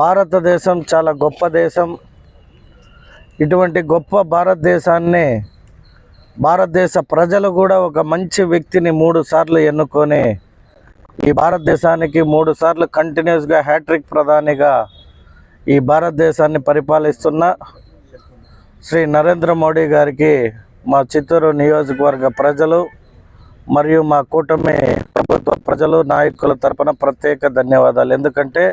భారతదేశం చాలా గొప్ప దేశం. ఇటువంటి గొప్ప భారతదేశాన్ని భారతదేశ ప్రజలు కూడా ఒక మంచి వ్యక్తిని 3 సార్లు ఎన్నుకొని ఈ భారతదేశానికి 3 సార్లు కంటిన్యూస్గా హ్యాట్రిక్ ప్రధానిగా ఈ భారతదేశాన్ని పరిపాలిస్తున్న శ్రీ నరేంద్ర మోడీ గారికి మా చిత్తూరు నియోజకవర్గ ప్రజలు మరియు మా కూటమి ప్రభుత్వ ప్రజలు నాయకుల తరపున ప్రత్యేక ధన్యవాదాలు. ఎందుకంటే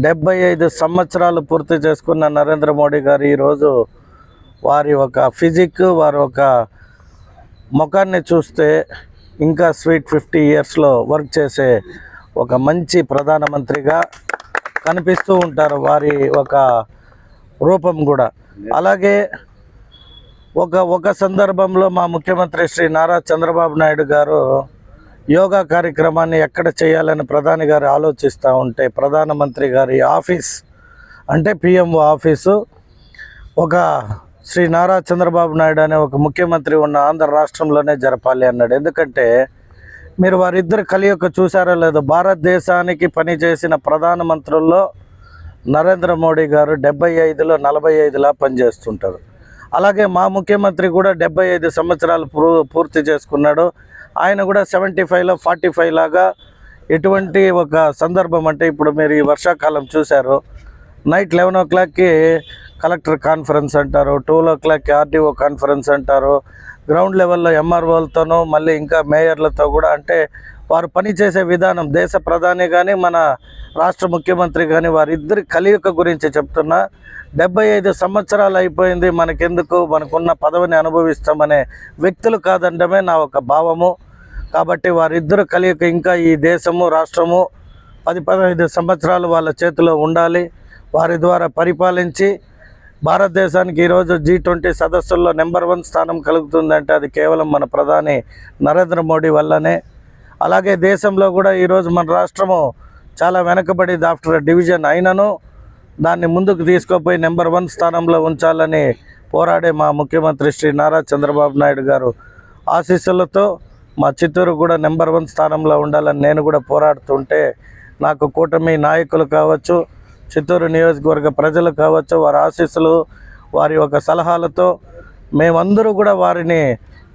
75 సంవత్సరాలు పూర్తి చేసుకున్న నరేంద్ర మోడీ గారు ఈరోజు వారి ఒక ఫిజిక్, వారి ఒక ముఖాన్ని చూస్తే ఇంకా స్వీట్ 50 ఇయర్స్లో వర్క్ చేసే ఒక మంచి ప్రధానమంత్రిగా కనిపిస్తూ ఉంటారు. వారి ఒక రూపం కూడా అలాగే ఒక సందర్భంలో మా ముఖ్యమంత్రి శ్రీ నారా చంద్రబాబు నాయుడు గారు యోగా కార్యక్రమాన్ని ఎక్కడ చేయాలని ప్రధాని గారు ఆలోచిస్తూ ఉంటే ప్రధానమంత్రి గారి ఆఫీస్ అంటే పిఎంఓ ఆఫీసు ఒక శ్రీ నారా చంద్రబాబు నాయుడు అనే ఒక ముఖ్యమంత్రి ఉన్న ఆంధ్ర రాష్ట్రంలోనే జరపాలి అన్నాడు. ఎందుకంటే మీరు వారిద్దరు కలియొక చూసారో లేదో, భారతదేశానికి పనిచేసిన ప్రధానమంత్రుల్లో నరేంద్ర మోడీ గారు 75లో 45లా పనిచేస్తుంటారు. అలాగే మా ముఖ్యమంత్రి కూడా 75 సంవత్సరాలు పూర్తి చేసుకున్నాడు. ఆయన కూడా 75లో 45 లాగా ఎటువంటి ఒక సందర్భం అంటే ఇప్పుడు మీరు ఈ వర్షాకాలం చూశారు, నైట్ 11 o'clockకి కలెక్టర్ కాన్ఫరెన్స్ అంటారు, 12 o'clockకి ఆర్డీఓ కాన్ఫరెన్స్ అంటారు, గ్రౌండ్ లెవెల్లో ఎంఆర్ఓలతోనూ మళ్ళీ ఇంకా మేయర్లతో కూడా, అంటే వారు పనిచేసే విధానం దేశ ప్రధాని కానీ మన రాష్ట్ర ముఖ్యమంత్రి కానీ వారిద్దరి కలియుక గురించి చెప్తున్నా. 75 సంవత్సరాలు అయిపోయింది, మనకెందుకు, మనకున్న పదవిని అనుభవిస్తామనే వ్యక్తులు కాదండమే నా ఒక భావము. కాబట్టి వారిద్దరు కలియుక ఇంకా ఈ దేశము రాష్ట్రము 10-15 సంవత్సరాలు వాళ్ళ చేతిలో ఉండాలి. వారి ద్వారా పరిపాలించి భారతదేశానికి ఈరోజు G20 సదస్సుల్లో నెంబర్ 1 స్థానం కలుగుతుందంటే అది కేవలం మన ప్రధాని నరేంద్ర మోడీ వల్లనే. అలాగే దేశంలో కూడా ఈరోజు మన రాష్ట్రము చాలా వెనకబడింది ఆఫ్టర్ డివిజన్ అయినను దాన్ని ముందుకు తీసుకుపోయి నెంబర్ 1 స్థానంలో ఉంచాలని పోరాడే మా ముఖ్యమంత్రి శ్రీ నారా చంద్రబాబు నాయుడు గారు ఆశీస్సులతో మా చిత్తూరు కూడా నెంబర్ 1 స్థానంలో ఉండాలని నేను కూడా పోరాడుతుంటే, నాకు కూటమి నాయకులు కావచ్చు, చిత్తూరు నియోజకవర్గ ప్రజలు కావచ్చు, వారి ఆశీస్సులు, వారి ఒక సలహాలతో మేమందరూ కూడా వారిని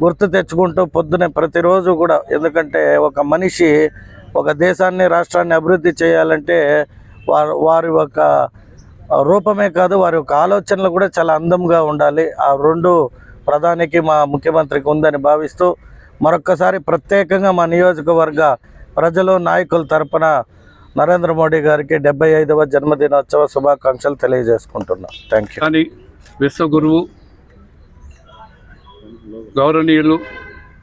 గుర్తు తెచ్చుకుంటూ పొద్దునే ప్రతిరోజు కూడా, ఎందుకంటే ఒక మనిషి ఒక దేశాన్ని రాష్ట్రాన్ని అభివృద్ధి చేయాలంటే వారి ఒక రూపమే కాదు వారి యొక్క ఆలోచనలు కూడా చాలా అందంగా ఉండాలి. ఆ 2 ప్రధానికి మా ముఖ్యమంత్రికి ఉందని భావిస్తూ మరొక్కసారి ప్రత్యేకంగా మా నియోజకవర్గ ప్రజలు నాయకుల తరపున నరేంద్ర మోడీ గారికి 75వ జన్మదినోత్సవ శుభాకాంక్షలు తెలియజేసుకుంటున్నాం. Thank you. కానీ విశ్వగురువు గౌరవనీయులు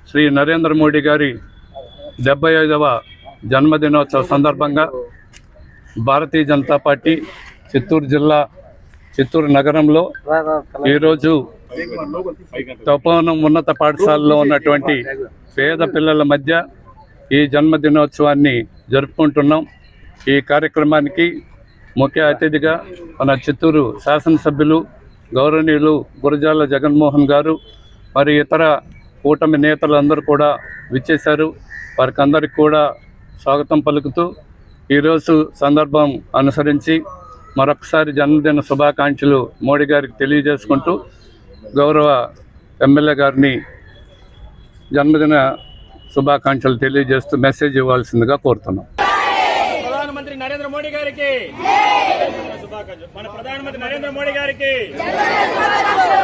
శ్రీ నరేంద్ర మోడీ గారి 75వ జన్మదినోత్సవ సందర్భంగా భారతీయ జనతా పార్టీ చిత్తూరు జిల్లా చిత్తూరు నగరంలో ఈరోజు తపోవనం ఉన్నత పాఠశాలలో ఉన్నటువంటి పేద పిల్లల మధ్య ఈ జన్మదినోత్సవాన్ని జరుపుకుంటున్నాం. ఈ కార్యక్రమానికి ముఖ్య అతిథిగా మన చిత్తూరు శాసనసభ్యులు గౌరవనీయులు గురజాల జగన్మోహన్ గారు మరి ఇతర కూటమి నేతలందరూ కూడా విచ్చేశారు. వారికి అందరికీ కూడా స్వాగతం పలుకుతూ ఈరోజు సందర్భం అనుసరించి మరొకసారి జన్మదిన శుభాకాంక్షలు మోడీ గారికి తెలియజేసుకుంటూ గౌరవ ఎమ్మెల్యే గారిని జన్మదిన శుభాకాంక్షలు తెలియజేస్తూ మెసేజ్ ఇవ్వాల్సిందిగా కోరుతున్నాం. ప్రధానమంత్రి నరేంద్ర మోడీ గారికి మన ప్రధానమంత్రి నరేంద్ర మోడీ గారికి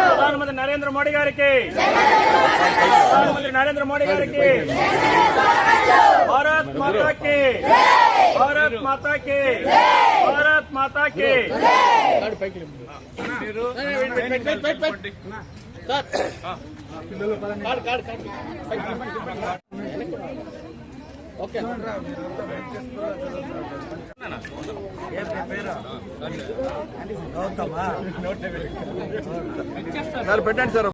ప్రధానమంత్రి నరేంద్ర మోడీ గారికి ప్రధానమంత్రి నరేంద్ర మోడీ గారికి భారత్ మాతా కి భారత్ మాతా కి భారత్ మాతా కి. పెట్టండి సార్.